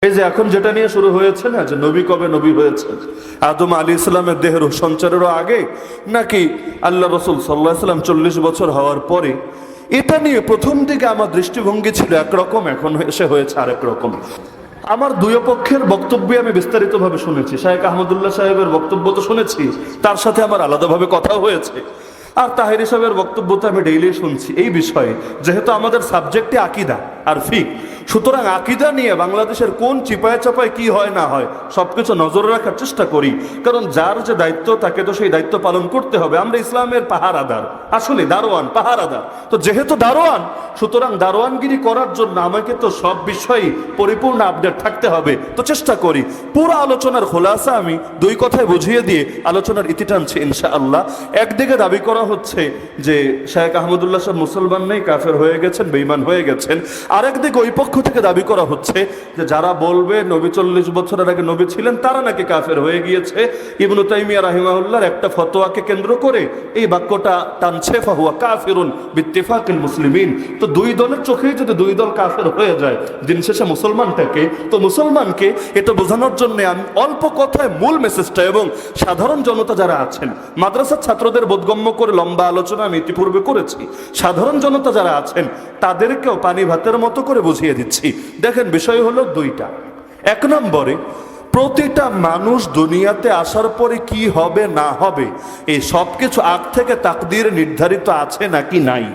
এই যে এখন যেটা নিয়ে শুরু হয়েছে না, যে নবী কবে নবী হয়েছে, আদম আলী ইসলামের দেহের সঞ্চারেরও আগে নাকি আল্লাহ রসুল সাল্লাহ সাল্লাম 40 বছর হওয়ার পরে, এটা নিয়ে প্রথম দিকে আমার দৃষ্টিভঙ্গি ছিল একরকম, এখন এসে হয়েছে আরেক রকম। আমার দুই পক্ষের বক্তব্য আমি বিস্তারিতভাবে শুনেছি, শায়েখ আহমদুল্লাহ সাহেবের বক্তব্য তো শুনেছি, তার সাথে আমার আলাদাভাবে কথা হয়েছে, আর তাহের সাহেবের বক্তব্য তো আমি ডেইলি শুনছি এই বিষয়ে। যেহেতু আমাদের সাবজেক্টে আকিদা আর ফিক, সুতরাং আকিদা নিয়ে বাংলাদেশের কোন চিপায় চাপায় কি হয় না হয় সবকিছু নজরে রাখার চেষ্টা করি, কারণ যার যে দায়িত্ব তাকে তো সেই দায়িত্ব পালন করতে হবে। আমরা ইসলামের পাহারাদার, আসলে দারোয়ান, পাহারাদার। তো যেহেতু দারোয়ান, সুতরাং দারোয়ানগিরি করার জন্য আমাকে তো সব বিষয়ে পরিপূর্ণ আপডেট থাকতে হবে। তো চেষ্টা করি পুরো আলোচনার খোলাসা আমি দুই কথায় বুঝিয়ে দিয়ে আলোচনার ইতি টানছি ইনশাআল্লাহ। একদিকে দাবি করা হচ্ছে যে শায়েখ আহমদুল্লাহ সাহেব মুসলমান নেই, কাফের হয়ে গেছেন, বেঈমান হয়ে গেছেন। আরেকদিকে ওই পক্ষ থেকে দাবি করা হচ্ছে যে যারা বলবে নবী 40 বছরের আগে নবী ছিলেন তারা নাকি কাফের হয়ে গিয়েছে। ইবনু তাইমিয়া রাহিমাহুল্লাহর একটা ফতোয়াকে কেন্দ্র করে এই বাক্যটা টানছে, ফাহুয়া কাফিরুন বিত্তিফাকিল মুসলিমিন। তো দুই দলের চোখেই যদি দুই দল কাফের হয়ে যায়, দিন শেষে মুসলমানটাকে, তো মুসলমানকে এটা বোঝানোর জন্য আমি অল্প কথায় মূল মেসেজটা, এবং সাধারণ জনতা যারা আছেন, মাদ্রাসার ছাত্রদের বোধগম্য করে লম্বা আলোচনা আমি ইতিপূর্বে করেছি, সাধারণ জনতা যারা আছেন তাদেরকেও পানি ভাতের মতো করে বুঝিয়ে দিচ্ছি। দেখেন, বিষয় হলো দুইটা। এক নম্বরে, প্রতিটা মানুষ দুনিয়াতে আসার পরে কি হবে না হবে এই সব কিছু আগ থেকে তাকদীর নির্ধারিত আছে নাকি নাই।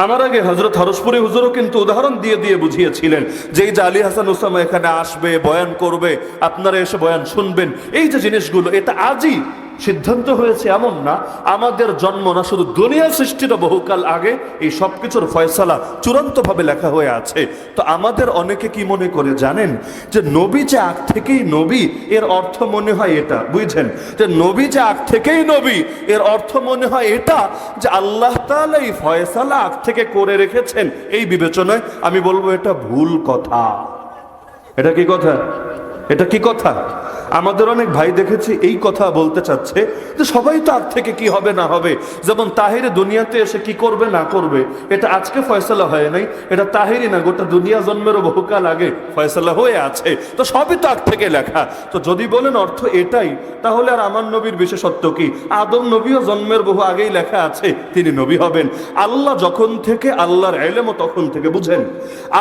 আমার আগে হযরত হরসপুরি হুজুরও কিন্তু উদাহরণ দিয়ে দিয়ে বুঝিয়েছিলেন যে এই যে আলী হাসান ওসামা এখানে আসবে, বয়ান করবে, আপনারা এসে বয়ান শুনবেন, এই যে জিনিসগুলো এটা আজই সিদ্ধান্ত হয়েছে এমন না, আমাদের জন্ম না, শুধু দুনিয়া সৃষ্টির বহুকাল আগে এই সব কিছুর ফয়সালা চূড়ান্তভাবে লেখা হয়ে আছে। তো আমাদের অনেকে কি মনে করে জানেন, যে নবী যে আগ থেকেই নবী, এর অর্থ মনে হয় এটা, বুঝছেন, যে নবী যে আগ থেকেই নবী এর অর্থ মনে হয় এটা যে আল্লাহ তাআলা এই ফয়সালা আগ থেকে করে রেখেছেন, এই বিবেচনায় আমি বলবো এটা ভুল কথা। এটা কি কথা? এটা কি কথা? আমাদের অনেক ভাই দেখেছি এই কথা বলতে চাচ্ছে যে সবাই তো আগ থেকে কি হবে না হবে, যেমন তাহিরে দুনিয়াতে এসে কি করবে না করবে এটা আজকে ফয়সালা হয় নাই, এটা তাহিরি না, গোটা দুনিয়া জন্মেরও বহুকাল আগে ফয়সালা হয়ে আছে। তো সবই তো আগ থেকে লেখা। তো যদি বলেন অর্থ এটাই, তাহলে আর আমার নবীর বিশেষত্ব কি? আদম নবীও জন্মের বহু আগেই লেখা আছে তিনি নবী হবেন। আল্লাহ যখন থেকে, আল্লাহর ইলমও তখন থেকে, বুঝেন,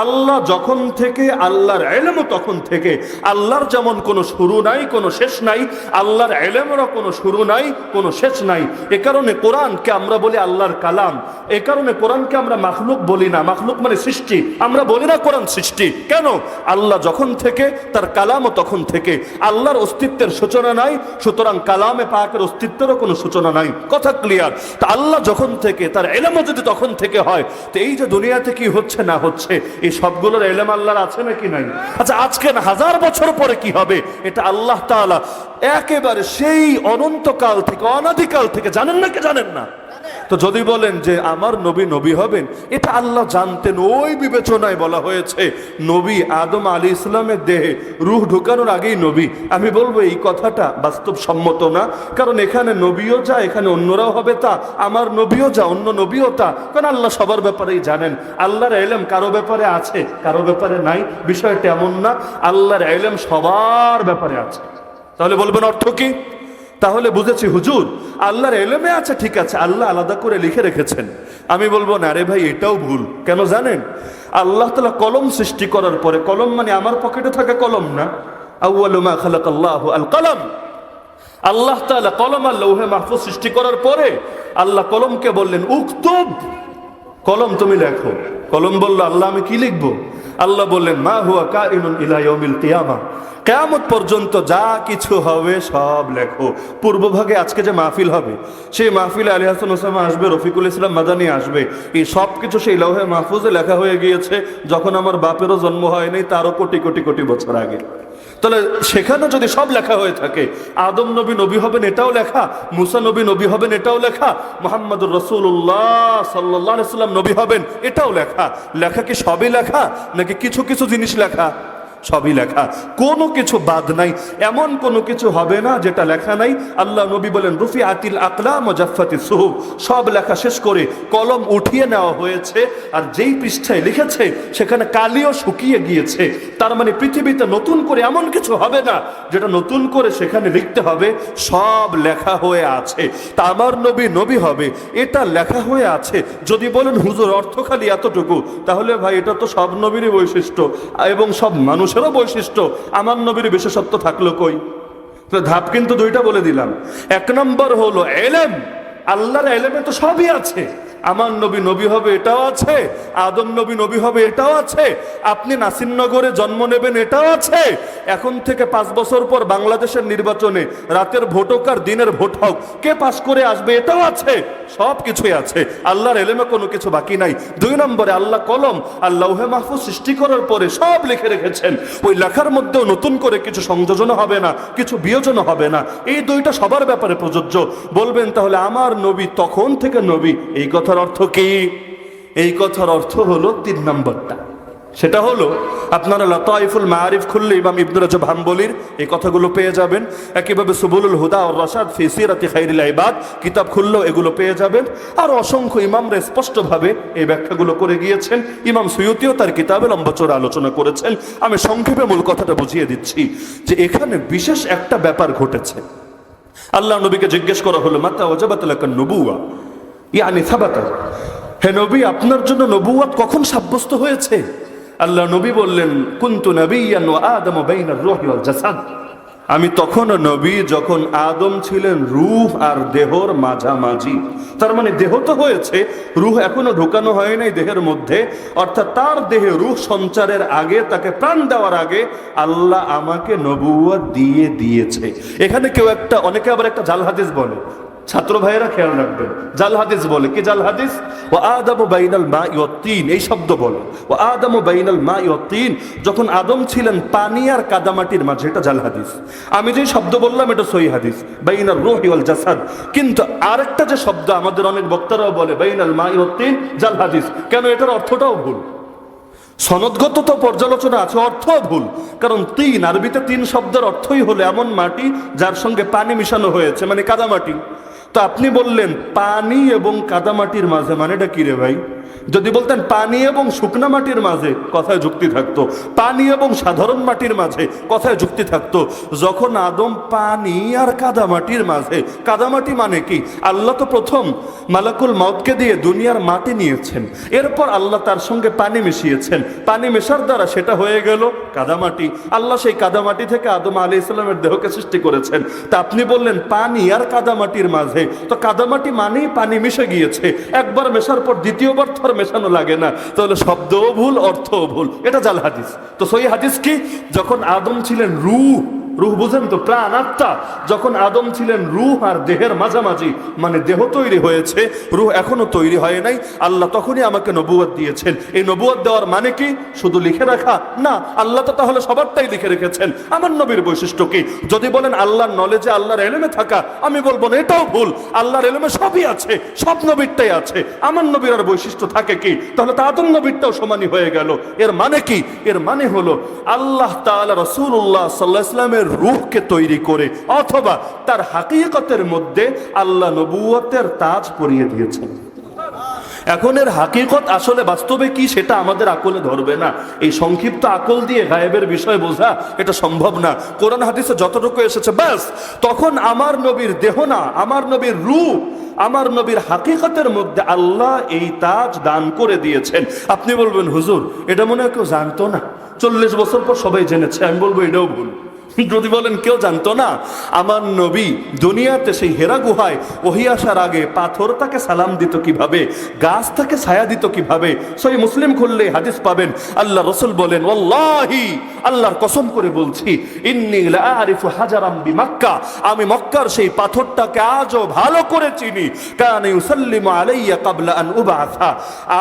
আল্লাহ যখন থেকে, আল্লাহর ইলমও তখন থেকে। আল্লাহর যেমন কোনো শুরু নাই, কোনো শেষ নাই, আল্লাহর ইলমেরও কোনো শুরু নাই, কোনো শেষ নাই। এ কারণে কোরআনকে আমরা বলি আল্লাহর কালাম। এ কারণে কোরআনকে আমরা মাখলুক বলি না, মাখলুক মানে সৃষ্টি, আমরা বলি না কোরআন সৃষ্টি। কেন? আল্লাহ যখন থেকে, তার কালামও তখন থেকে। আল্লাহর অস্তিত্বের সূচনা নাই, সুতরাং কালামে পাকের অস্তিত্বেরও কোনো সূচনা নাই। কথা ক্লিয়ার? তা আল্লাহ যখন থেকে, তার ইলমও যদি তখন থেকে হয়, তো এই যে দুনিয়াতে কি হচ্ছে না হচ্ছে এই সবগুলোর ইলম আল্লাহর আছে নাকি নাই? আচ্ছা, আজকে না, 1000 বছর পরে কি হবে এটা আল্লাহ তাআলা একেবারে সেই অনন্তকাল থেকে, অনাদিকাল থেকে জানেন না, কি জানেন না? তো যদি বলেন যে আমার নবী নবী হবেন, এটা আল্লাহ জানতেন, ওই বিবেচনায় বলা হয়েছে নবী আদম আলী ইসলামের দেহে রূহ ঢুকানোর আগেই নবী। আমি বলবো এই কথাটা বাস্তবসম্মত না, কারণ এখানে নবীও যা, এখানে অন্যরাও হবে তা, আমার নবীও যা, অন্য নবীও তা, কারণ আল্লাহ সবার ব্যাপারেই জানেন। আল্লাহর ইলম কারো ব্যাপারে আছে, কারো ব্যাপারে নাই, বিষয়টা এমন না, আল্লাহর ইলম সবার ব্যাপারে আছে। তাহলে বলবেন অর্থ কি? তাহলে বুঝেছি হুজুর আল্লাহর ইলমে আছে, ঠিক আছে, আল্লাহ আলাদা করে লিখে রেখেছেন। আমি বলবো না রে ভাই, এটাও ভুল। কেন জানেন? আল্লাহ তাআলা কলম সৃষ্টি করার পরে, কলম মানে আমার পকেটে থাকা কলম না, আউয়ালু মা খালাকাল্লাহু আল কলম। আল্লাহ তাআলা কলম আর লৌহে মাহফুজ সৃষ্টি করার পরে আল্লাহ কলমকে বললেন উকতুব, কলম তুমি লেখো। কলম বলল আল্লাহ আমি কি লিখবো? আল্লাহ বললেন মা হুয়া কাইনুন ইলা ইয়াউমিল কিয়ামা, কিয়ামত পর্যন্ত যা কিছু হবে সব লেখো। পূর্বভাগে আজকে যে মাহফিল হবে, সেই মাহফিলে আলী হাসান ওসামা আসবে, রফিকুল ইসলাম মাদানী আসবে, এই সব কিছু সেই লৌহে মাহফুজে লেখা হয়ে গিয়েছে যখন আমার বাপেরও জন্ম হয়নি, তারও কোটি কোটি কোটি বছর আগে। তাহলে সেখানে যদি সব লেখা হয়ে থাকে, আদম নবী নবী হবেন এটাও লেখা, মুসা নবী নবী হবেন এটাও লেখা, মুহাম্মদুর রাসূলুল্লাহ সাল্লাল্লাহু আলাইহি ওয়াসাল্লাম নবী হবেন এটাও লেখা। লেখা কি সবই লেখা নাকি কিছু কিছু জিনিস লেখা? সবই লেখা, কোনো কিছু বাদ নাই, এমন কোনো কিছু হবে না যেটা লেখা নাই। আল্লাহ নবী বলেন রুফি আতিল আকলাম ও জাফাতি সুহুফ, সব লেখা শেষ করে কলম উঠিয়ে নেওয়া হয়েছে, আর যেই পৃষ্ঠায় লিখেছে সেখানে কালিও শুকিয়ে গিয়েছে। তার মানে পৃথিবীতে নতুন করে এমন কিছু হবে না যেটা নতুন করে সেখানে লিখতে হবে, সব লেখা হয়ে আছে। তা আমার নবী নবী হবে, এটা লেখা হয়ে আছে। যদি বলেন হুজুর অর্থ খালি এতটুকু, তাহলে ভাই এটা তো সব নবীরই বৈশিষ্ট্য এবং সব মানুষেরও বৈশিষ্ট্য, আমার নবীর বিশেষত্ব থাকলো কই? তো ধাপ কিন্তু দুইটা বলে দিলাম। এক নম্বর হলো এলেম, আল্লাহর এলেমে তো সবই আছে। আমার নবী নবী হবে এটাও আছে, আদম নবী নবী হবে এটাও আছে, আপনি নাসিরনগরে জন্ম নেবেন এটাও আছে। এখন থেকে 5 বছর পর বাংলাদেশের নির্বাচনে রাতের ভোট হোক আর দিনের ভোট হোক, কে পাস করে আসবে এটাও আছে, সব কিছুই আছে। আল্লাহর এলেমে কোনো কিছু বাকি নাই। 2 নম্বরে আল্লাহ কলম আর লৌহে মাহফুজ সৃষ্টি করার পরে সব লিখে রেখেছেন, ওই লেখার মধ্যেও নতুন করে কিছু সংযোজন হবে না, কিছু বিয়োজন হবে না। এই দুইটা সবার ব্যাপারে প্রযোজ্য। বলবেন তাহলে আমার নবী তখন থেকে নবী, এই কথার অর্থ কি? এই কথার অর্থ হলো 3 নম্বরটা, সেটা হলো আপনারা লতাইফুল মাআরিফ খুললে ইমাম ইবনে রাজব হাম্বলির এই কথাগুলো পেয়ে যাবেন। একইভাবে সুবুলুল হুদা ওয়ার রাশাদ ফি সিরাতি খায়রিল ইবাদ কিতাব খুললেও এগুলো পেয়ে যাবেন। আর অসংখ্য ইমামরা স্পষ্টভাবে এই ব্যাখ্যাগুলো করে গিয়েছেন। ইমাম সুয়ুতিও তার কিতাবে লম্বা চড়া আলোচনা করেছেন। আমি সংক্ষেপে মূল কথাটা বুঝিয়ে দিচ্ছি যে এখানে বিশেষ একটা ব্যাপার ঘটেছে। আল্লাহ নবীকে জিজ্ঞেস করা হলো মাতা ওয়াজাবাত লাকা নবুওয়া ইয়ানি সাবাতা, হে নবী আপনার জন্য নবুয়ত কখন সাব্যস্ত হয়েছে? আল্লাহ নবী বললেন কুনতু নাবিয়্যান ওয়া আদামু বাইনার রূহি ওয়াল জাসাদ, আমি তখনও নবী যখন আদম ছিলেন রূহ আর দেহর মাঝামাঝি। তার মানে দেহ তো হয়েছে, রূহ এখনো ঢোকানো হয় নাই দেহের মধ্যে, অর্থাৎ তার দেহে রূহ সঞ্চারের আগে, তাকে প্রাণ দেওয়ার আগে আল্লাহ আমাকে নবুয়ত দিয়ে দিয়েছে। এখানে কেউ একটা, অনেকে আবার একটা জাল হাদিস বলে, ছাত্র ভাইয়েরা খেয়াল রাখবেন, জাল হাদিস বলে কি? জাল হাদিস ও আদামু বাইনাল মাই ওয়াত তিন, এই শব্দ বলে ও আদামু বাইনাল মাই ওয়াত তিন, যখন আদম ছিলেন পানি আর কাদামাটির মাঝে, এটা জাল হাদিস। আমি যে শব্দ বললাম এটা সহিহ হাদিস, বাইনার রূহি ওয়াল জাসাদ। কিন্তু আরেকটা যে শব্দ আমাদের অনেক বক্তারাও বলে বাইনাল মাই ওয়াত তিন, জাল হাদিস। কেন? এটার অর্থটাও ভুল, সনদগত তো পর্যালোচনা আছে, অর্থ ভুল। কারণ তিন, আরবিতে 3 শব্দের অর্থই হলো এমন মাটি যার সঙ্গে পানি মিশানো হয়েছে, মানে কাদামাটি। তো আপনি বললেন পানি এবং কাদামাটির মাঝে, মানেটা কি রে ভাই? যদি বলতেন পানি এবং শুকনা মাটির মাঝে, কথায় যুক্তি থাকতো। পানি এবং সাধারণ মাটির মাঝে, কথায় যুক্তি থাকতো। যখন আদম পানি আর কাদামাটির মাঝে, কাদামাটি মানে কি? আল্লাহ তো প্রথম মালাকুল মাউতকে দিয়ে দুনিয়ার মাটি নিয়েছেন, এরপর আল্লাহ তার সঙ্গে পানি মিশিয়েছেন, পানি মেশার দ্বারা সেটা হয়ে গেল কাদামাটি। আল্লাহ সেই কাদামাটি থেকে আদম আলাইহিস সালামের দেহকে সৃষ্টি করেছেন। তা আপনি বললেন পানি আর কাদামাটির মাঝে, তো কাদামাটি মানেই পানি মিশে গিয়েছে, একবার মেশার পর দ্বিতীয়বার তো মেশানো লাগে না, তাহলে শব্দও ভুল, অর্থও ভুল। এটা জাল হাদিস। তো সহিহ হাদিস কি? যখন আদম ছিলেন রূহ, রূহ বুঝেন তো, প্রাণ আত্মা, যখন আদম ছিলেন রূহ আর দেহের মাঝামাঝি, মানে দেহ তৈরি হয়েছে, রূহ এখনো তৈরি হয় নাই, আল্লাহ তখনই আমাকে নবুয়ত দিয়েছেন। এই নবুয়ত দেওয়ার মানে কি? শুধু লিখে রাখা না, আল্লাহ তো তাহলে সবারটাই লিখে রেখেছেন। আমার নবীর বৈশিষ্ট্য কি? যদি বলেন আল্লাহর নলেজে, আল্লাহর এলেমে থাকা, আমি বলবো না, এটাও ভুল। আল্লাহর এলেমে সবই আছে, সব নবীরটাই আছে। আমার নবীর আর বৈশিষ্ট্য থাকে কি? তাহলে তা আদম নবীরটাও সমানই হয়ে গেল। এর মানে কি? এর মানে হলো আল্লাহ তাআলা রাসূলুল্লাহ সাল্লাল্লাহু আলাইহি ওয়াসাল্লামের রূহকে তৈরি করে অথবা তার হাকিকতের মধ্যে আল্লাহ নবুয়তের তাজ পরিয়ে দিয়েছেন। এখন এর হাকিকত আসলে বাস্তবে কি সেটা আমাদের আকলে ধরবে না। এই সংক্ষিপ্ত আকল দিয়ে গায়েবের বিষয় বোঝা এটা সম্ভব না। কোরআন হাদিসে যতটুকু এসেছে ব্যাস, তখন আমার নবীর দেহ না, আমার নবীর রূহ, আমার নবীর হাকিকতের মধ্যে আল্লাহ এই তাজ দান করে দিয়েছেন। আপনি বলবেন হুজুর এটা মনে হয় কেউ জানতো না, 40 বছর পর সবাই জেনেছে। আমি বলবো এটাও ভুল। যদি বলেন কেউ জানতো না, আমার নবী দুনিয়াতে সেই হেরা গুহায় ওহী আসার আগে পাথর তাকে সালাম দিত কিভাবে, গাছ তাকে ছায়া দিত কিভাবে, সহিহ মুসলিম খুললে হাদিস পাবেন। আল্লাহ রাসূল বলেন ওয়াল্লাহি, আল্লাহর কসম করে বলছি, ইন্নী লা আরিফু হাজারাম বিমাক্কা, আমি মক্কার সেই পাথরটাকে আজও ভালো করে চিনি। কানা ইউসাল্লিমু আলাইয়া ক্বাবলা আন উবআসা,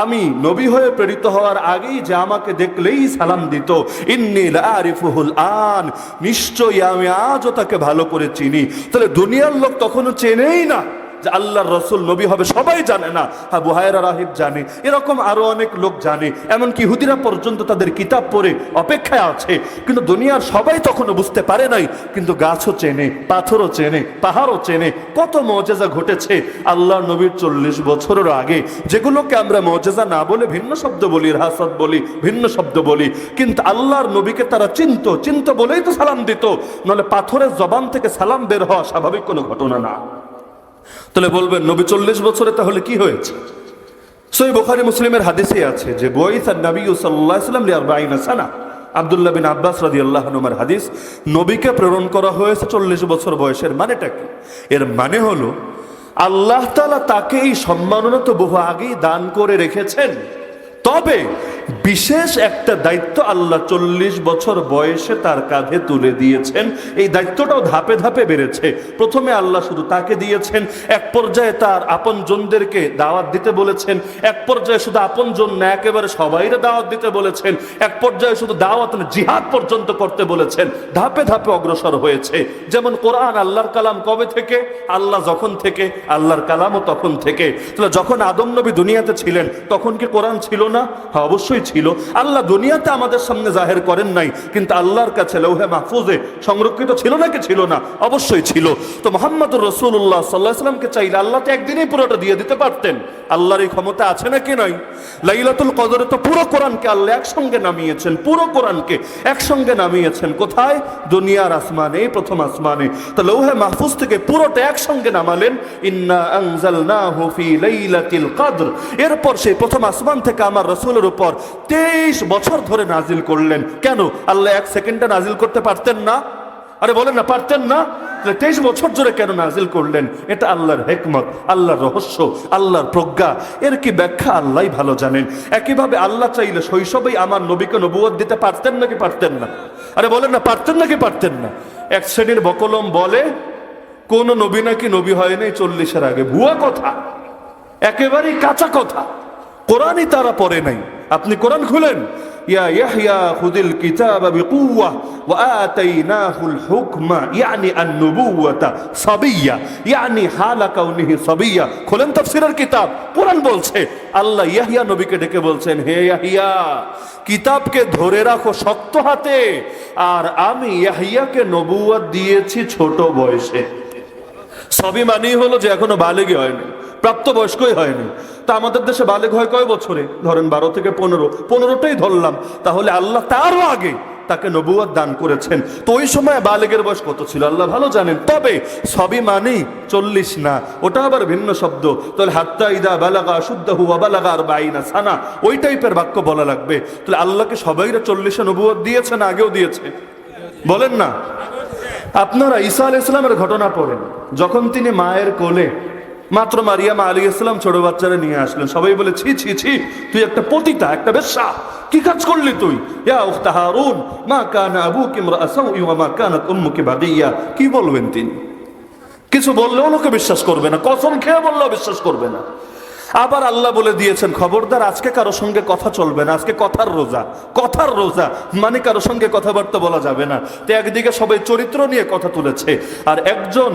আমি নবী হয়ে প্রেরিত হওয়ার আগেই যে আমাকে দেখলেই সালাম দিত। ইন্নী লা আরিফুহুল আন, নিশ্চয়ই আমি আজও তাকে ভালো করে চিনি। তাহলে দুনিয়ার লোক তখনও চেনেই না যে আল্লাহর রসুল নবী হবে সবাই জানে না। আবু হুরায়রা রাহিব জানে, এরকম আরো অনেক লোক জানে, এমনকি ইহুদিরা পর্যন্ত তাদের কিতাব পড়ে অপেক্ষায় আছে। কিন্তু দুনিয়ার সবাই তখনও বুঝতে পারে নাই, কিন্তু গাছও চেনে, পাথরও চেনে, পাহাড়ও চেনে। কত মুজিজা ঘটেছে আল্লাহর নবীর 40 বছরের আগে, যেগুলোকে আমরা মুজিজা না বলে ভিন্ন শব্দ বলি, রাহাসাত বলি, ভিন্ন শব্দ বলি। কিন্তু আল্লাহর নবীকে তারা চিনত বলেই তো সালাম দিত, নাহলে পাথরের জবান থেকে সালাম বের হওয়া স্বাভাবিক কোনো ঘটনা না। তাহলে বলবেন নবী 40 বছরে তাহলে কি হয়েছে? সহিহ বুখারী মুসলিমের হাদিসে আছে যে বুইসা নবী সাল্লাল্লাহু আলাইহি ওয়াসাল্লাম লি40 সানা। আব্দুল্লাহ বিন আব্বাস রাদিয়াল্লাহু আনহুর হাদিস, নবীকে প্রেরণ করা হয়েছে 40 বছর বয়সের। মানেটা কি? এর মানে হলো আল্লাহ তাআলা তাকে এই সম্মাননা তো বহু আগেই দান করে রেখেছেন, তবে বিশেষ একটা দায়িত্ব আল্লাহ 40 বছর বয়সে তার কাঁধে তুলে দিয়েছেন। এই দায়িত্বটাও ধাপে ধাপে বেড়েছে। প্রথমে আল্লাহ শুধু তাকে দিয়েছেন, এক পর্যায়ে তার আপনজনদেরকে দাওয়াত দিতে বলেছেন, এক পর্যায়ে শুধু আপনজন না একেবারে সবাইরে দাওয়াত দিতে বলেছেন, এক পর্যায়ে শুধু দাওয়াত না জিহাদ পর্যন্ত করতে বলেছেন। ধাপে ধাপে অগ্রসর হয়েছে। যেমন কোরআন আল্লাহর কালাম কবে থেকে? আল্লাহ যখন থেকে, আল্লাহর কালামও তখন থেকে। তাহলে যখন আদম নবী দুনিয়াতে ছিলেন তখন কি কোরআন ছিল না? হ্যাঁ, অবশ্যই ছিল। আল্লাহ দুনিয়াতে আমাদের সামনে জাহের করেন নাই, কিন্তু আল্লাহর কাছে লৌহে মাহফুজে সংরক্ষিত ছিল নাকি ছিল না? অবশ্যই ছিল। তো মুহাম্মদুর রাসূলুল্লাহ সাল্লাল্লাহু আলাইহি ওয়াসাল্লামকে চাইলে আল্লাহ তো একদিনেই পুরোটা দিয়ে দিতে পারতেন। আল্লাহর এই ক্ষমতা আছে নাকি নাই? লাইলাতুল কদরে তো পুরো কোরআনকে আল্লাহ একসঙ্গে নামিয়েছেন, পুরো কোরআনকে একসঙ্গে নামিয়েছেন। কোথায়? দুনিয়ার আসমানে, প্রথম আসমানে। তো লৌহে মাহফুজ থেকে পুরোটা একসঙ্গে নামালেন, ইন্না আনজালনাহু ফি লাইলাতিল কদর। এরপর সেই প্রথম আসমান থেকে আমার রাসূলের উপর 23 বছর ধরে নাজিল করলেন। কেন? আল্লাহ এক সেকেন্ডে নাজিল করতে পারতেন না? আরে বলেন না, পারতেন না? 23 বছর ধরে কেন নাজিল করলেন? এটা আল্লাহর হিকমত, আল্লাহর রহস্য, আল্লাহর প্রজ্ঞা। এর কি ব্যাখ্যা আল্লাহই ভালো জানেন। একইভাবে আল্লাহ চাইলে শৈশবেই আমার নবীকে নবুয়ত দিতে পারতেন নাকি পারতেন না? আরে বলেন না, পারতেন নাকি পারতেন না? এক শ্রেণীর বকলম বলে কোন নবী নাকি নবী হয় নাই 40-এর আগে। ভুয়া কথা, একেবারেই কাঁচা কথা। কোরআনই তারা পড়ে নাই। আপনি কোরআন খুলেন, ইয়া ইয়াহইয়া খুযিল কিতাবা বিকুওয়া ওয়া আতাইনাহুল হুকমা ইয়ানি আন-নুবুওয়াতা সাবিয়্যা ইয়ানি হালা কাউনিহি সাবিয়্যা। খুলেন তাফসীরের কিতাব, কোরআন বলছে আল্লাহ ইয়াহইয়া নবীকে ডেকে বলছেন, হে ইয়াহইয়া, কিতাবকে ধরে রাখো শক্ত হাতে, আর আমি ইয়াহইয়াকে নবুয়ত দিয়েছি ছোট বয়সে। সবই মানি হলো যে এখনো বালেগই হয়নি, প্রাপ্তবয়স্কই হয়নি। তা আমাদের দেশে বালেগ হয় কয় বছরে? ধরেন 12 থেকে 15টাই ধরলাম। তাহলে আল্লাহ তারও আগে তাকে নবুয়ত দান করেছেন। তো ওই সময় বালেগের বয়স কত ছিল আল্লাহ ভালো জানেন। তবে সবই মানি 40 না, ওটা আবার ভিন্ন শব্দ। তাহলে হাত্তা ইদা বালাগা আশুদ্দাহু ওয়া বালাগা 40 সানা, ওই টাইপের বাক্য বলা লাগবে। তাহলে আল্লাহকে সবাইরা 40-এ নবুয়ত দিয়েছে না আগেও দিয়েছে? বলেন না। আপনারা ঈসা আলাইহিস সালামের ঘটনা পড়েন। যখন তিনি মায়ের কোলে, মাত্র মারিয়াম আলাইহিস সালাম ছোট বাচ্চারা নিয়ে আসলেন, সবাই বলে ছি ছি ছি, তুই একটা পতিতা, একটা বেশ্যা, কি কাজ করলি তুই? ইয়া উখতা হারুন মা কানা আবুকি ইমরাআ সাউই ওয়া মা কানাত উম্মুকি বাগিয়া। কি বলবেন তিনি? কিছু বললেও লোকে বিশ্বাস করবে না, কসম খেয়ে বললেও বিশ্বাস করবে না। আবার আল্লাহ বলে দিয়েছেন, খবরদার আজকে কারো সঙ্গে কথা চলবে না, আজকে কথার রোজা। কথার রোজা মানে কারো সঙ্গে কথাবার্তা বলা যাবে না। তো একদিকে সবাই চরিত্র নিয়ে কথা তুলেছে, আর একজন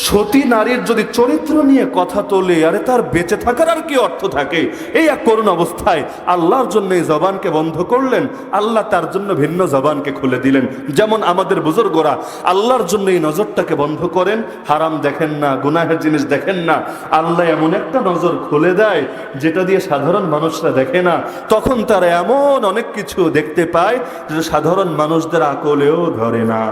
সতী নারীর যদি চরিত্র নিয়ে কথা তোলে, আরে তার বেঁচে থাকার আর কি অর্থ থাকে? এই এক করুণ অবস্থায় আল্লাহর জন্য এই জবানকে বন্ধ করলেন, আল্লাহ তার জন্য ভিন্ন জবানকে খুলে দিলেন। যেমন আমাদের বুজুর্গরা আল্লাহর জন্য এই নজরটাকে বন্ধ করেন, হারাম দেখেন না, গুনাহের জিনিস দেখেন না। আল্লাহ এমন একটা নজর খুলে দেয় যেটা দিয়ে সাধারণ মানুষরা দেখে না। তখন তারা এমন অনেক কিছু দেখতে পায় যেটা সাধারণ মানুষদের আকলেও ধরে না।